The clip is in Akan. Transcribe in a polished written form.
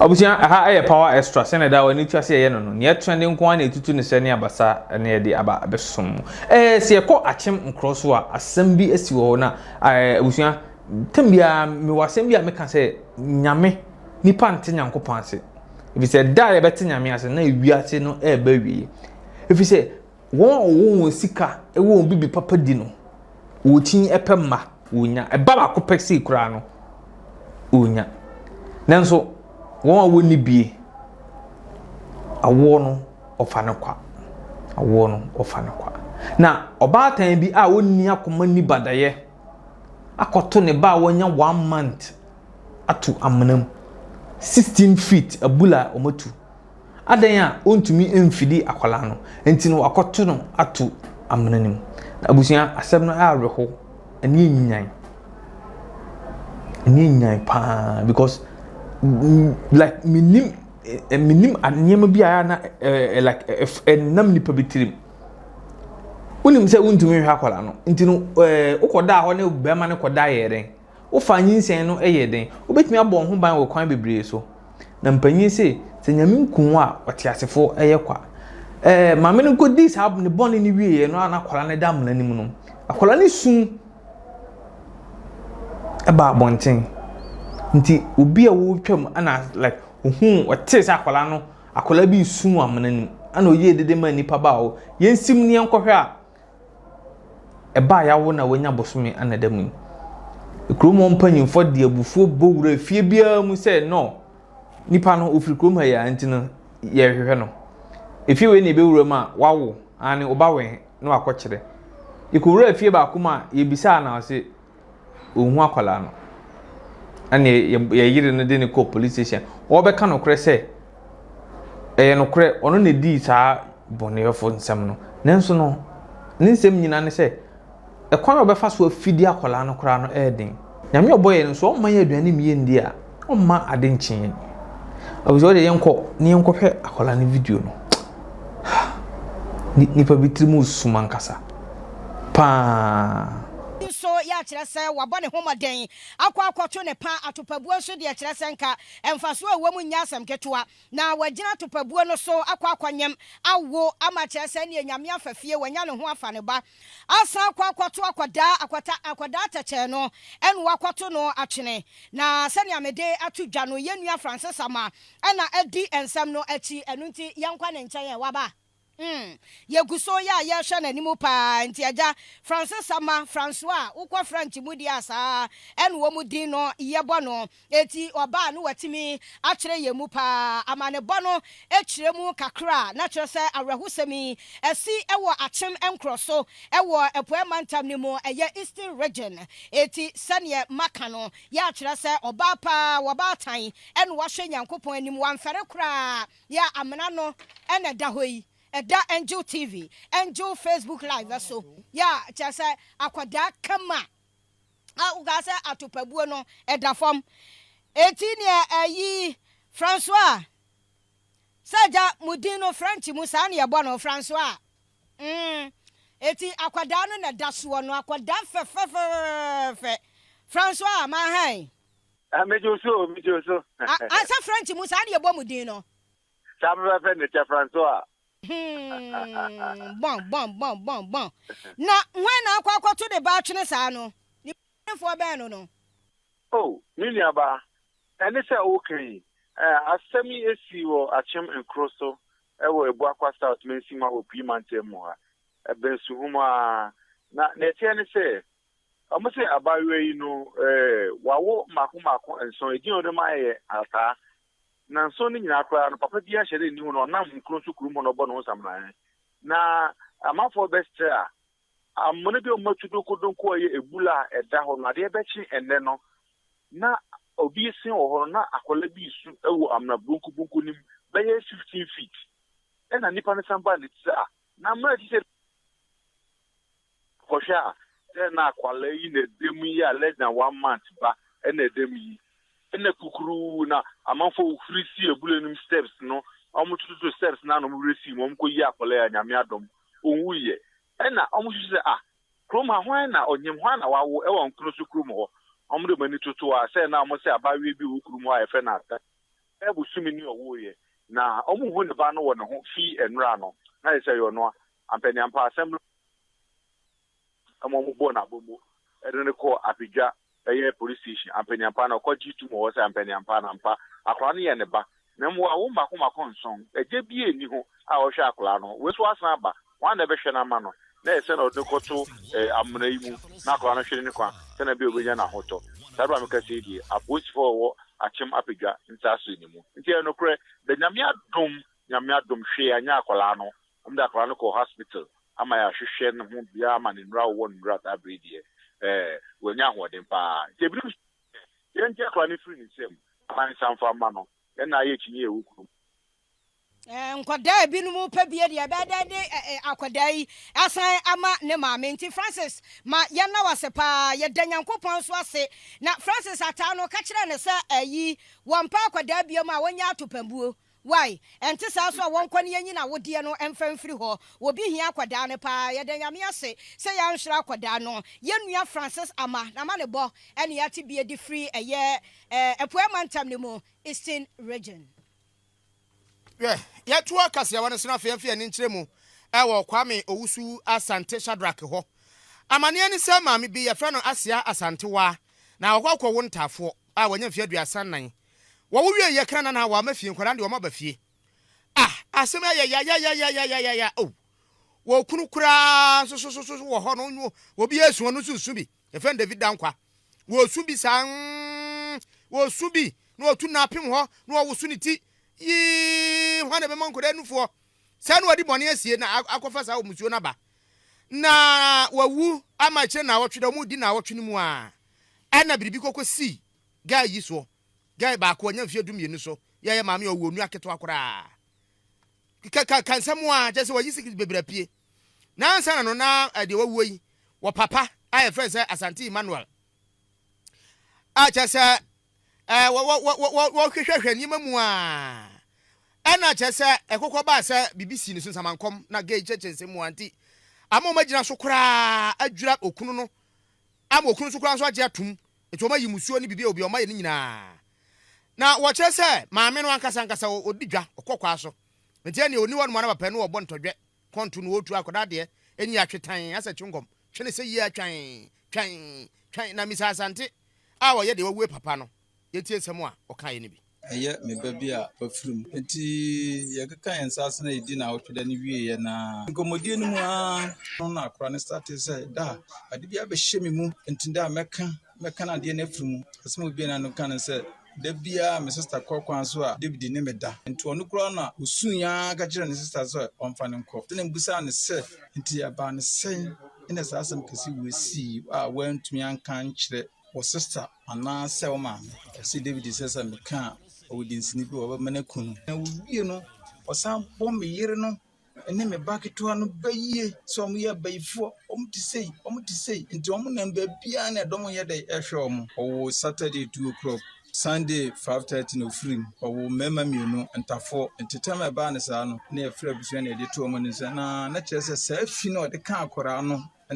Obusia aha aye power extra sene da wani twa se ye no no ne trending kwa na tutu ne se ne abasa ne ye de aba abesom se ye ko Akyem Nkrons a asem bi asi wo na obusia tambia me wasem bi a meka se nyame nipa nte nyankopon ase ebi se da ye bete nyame ase na ewiase no ba wie ebi se won sika wo bibi papa di no wo tin epemma wonya eba ba ko pexi kura no wonya nanso won woni bie awo no ofane kwa awo no ofane kwa na obaatan bi a wonni akoma ni badaye akoto ne ba wonya 1 month atu amnam 16 feet abula omatu adan a ontumi emfidi akwala no enti no akoto no atu amnanim na abusia asem no areho ani nyan pa because like minim anyema bi aya na like nam nipa bitirim unim se untumi hwa akwala no enti no ukoda ho ne bema ne koda yeren wo fanyin sen no eyeden obetumi abon ho ban wo kwan bebre so na mpanyin se nyame nkun a otiasefo eyekwa mame no ko dis hab ne bon ni wiye no ana akwala ne dam nanim no akwala ne sun eba bonten nti obi a wo twam ana like ote se akwala no akwala bi sun amnanim ana oye dede ma nipa ba wo yensim ne enkohwe a eba ya wo na wonya bosome ana damu ekromo mpanyimfo de abufuo bowura fie bia mu se no nipa no ofiri krom ha ya anti no ye hwehwe no efie we ne bewura ma wawo ane obawe no akokyere ikowura fie ba kuma ye bisa na ase ohu akwala no ane ye yire no de ne ko police station obeka no kure se no kure ono ne di saa bonefo nsem no nenso no nsem nyina ne se ekwan obefa so afidi akwala no kura no edin nyame oboye no so omman aduane miye ndi a omma ade nkyen abuzo de yenko hwe akwala no video no nipa bitirimu suma nkasa pa so ya kyerɛ sɛ wabɔ homaden akɔ ne pa atopabuo so de kyerɛ sɛ nka emfaso a wɔ mu nya asɛm ketewa na wagina atopabuo no so akɔnyem awo ama kyerɛ sɛ ne nyame afafie wanya ne ho afa ne ba asa akɔto akɔda takyɛ no ɛne wakɔto no atwene na sɛ ne amede atu dwa no yenua Francis ama ɛna adi ensɛm no akyi ɛno nti yankwa ne nkyɛn waba yeguso ya hwe na nimu pa nti aja Francis ama Francois ukwa French mudi asa enu wo mudi no yebo no eti oba no watimi akyere yemu pa amane bono ekyire mu kakra na kyerɛ sɛ awrahusemi esi ewo Akyem Nkrons ewo epoemantam ni mu eye Eastern region eti sane maka no ya kyerɛ sɛ oba pa woba tan enu wahwe Nyankopɔn anim wamfere kra ya amena no ena da hoyi Eda Angel TV, Angel Facebook Live so. Ya, chase akwada kama. Ugase atopabuo no eda fam. Eti ne ayi Francois. Saja mudino French musa ne yebo no Francois. Eti akwada no na daso no akwada fe. Francois ma hai. Mejoso. Asa French musa ne yebo mudino. Sabra fe ne Francois. Bon. Na when akwa to the ba twene saa no. Ni fo be no. Oh, Niniaba. Ene se okay. Asemi esi wo Akyem Nkrons so ewo ebu akwa South Mensima opi mantem ho ha. Ebensu huma na tie ne se omo se abawe yi no wawo mako enso edin odema ye ata na nso ni nyina akra no papa dia hyere ni no na Nkrons kurumo no bo no samna na amafo bestra amone bi o matudo kodonko ye ebula eda ho na de bechi enne no na obi sin ho na akola bi su ewo amna bunku nim be 15 feet ena nipa ne samba ne tsa na ma ti se kosha na akwala yi na demu ya less than 1 month ba ena demu yi ena kukuru na amanfo free see ebule nim steps no omututu steps na no resi mo mko yi akwala ya nyame adom onwuye ena omuhye se kroma hwan na onyem hwan na wawo ewo Nkrons kurum ho omde mani tutu a se na mo se abawe bi wo kurum a efe na ata ebusumi ni owoye na omu hu ne ba no wo ne ho fi enra no na ye say yo no ampanyampa assembly amomu bo na bomo edene ko apija eye police station ampanyampa na ko jitu mo wo say ampanyampa na mpa akwa no ye ne ba na mo awo mako nson eje bi eni ho a wo hwe akwa no we so asan ba wan na be hwe na ma no na ye say no de ko to amuna yi mu na akwa no hwe ni kwa tena bi obenya na hoto sabra me ka say die apost for wo Akyem apija ntaso ni mu nti no kre de nyamia dom hwe anya akwa no umda akwa no ko hospital ama ya hwehwe no ho bia ma ne nra wo nra ta bredi wanya hoden pa tebiri yenje akwa ni free ni sem aman samfa ma no na ye kinye ewukuru nkwada bi no mu pa bia de abedade akwada yi asan ama ne maame nti Francis ma ye na wasepa ye danyankopon so ase na Francis ata no ka kire ne sa ayi won pa akwada bia ma wonya atopambuo why enti sa so won kwani yanyi na wode no emfamfiri ho wo bi hia akwada ne pa ye danyame ase se ya nhwira akwada no ye nua Francis ama na ma ne bo ene ya ti bia di free eye epoemantam ne mu Eastern region. Ya tuwa kasi ya wane sina fiye ni nchiremu ewa Kwame Owusu Asante Shadrack ho amane ni se maami bi ya frano Asia Asante wa na wakwa kwa wontafo a wanya fie aduasan nan wo wie ye kra na wa mafie nkora de wo ma ba fie asema ya oh wo kunu kura so wo ho no wo bi esu no susu bi e friend David Dankwa wo su bi san wo su bi no tu na pem ho no wo su ni ti yi hwane be mankode nufo se no odi bone asie na akofa sa omusuo na ba na wawu ama kire na wotwe da mu di na wotwe mu a ana biribi kokosi guy yi so guy ba ko nya mfie dum yenu so ye maame owo nu aketo akora kan samu a je se wayi sikiri bebrapie na ansa na no na de wawu yi wo papa aye friend say Asante Emmanuel a je se wo hwehwehwe ni mamu a ana chese ekokọ ba se BBC ni sunsamankom na gay chechense mu anti ama magina so kura adwura okunu no ama okunu so kura so age atum eto ma yimusuo ni bibi obi o ma ye nyina na wo chese maame no ankasa odidwa okokwa so ntia ne oni wonu ma na papa no obo ntodwe kontu no otu akoda de eni atwetan asa chungom twene se yi atwan na Mr. Asante a wo ye de wawu papa no yetie nsemu a okaye ni bi eye me baby a pafrum enti ye keka ensase na edi na otweda ni wie ye na nkomodie ni mu a no na akora ne start say da ade bia be hye me mu enti da meka na de na frum asem obi na no kan say da bia me sister kokwan so a David ne me da enti onu kura na osun ya ga kire ne sister so onfa ne nko tene mbusa ne se enti aba ne sen ina sa asem kesi wesi a wantumi ankan kire o sister ana se o ma si David says me kan o di nsini bi o ba mena kunu na wie no o san bo me yire no ene me baketo no bayie so mo ye bayifo o mo ti sei nti o mo na ba bia na do mo ye de ehwe o mo o Saturday 2:00 Sunday 5:30 no free o mema mienu ntafo ntitama ba ne sa no na e fra busu na e de to mo ne sa na kire se sa fi no de kan akora no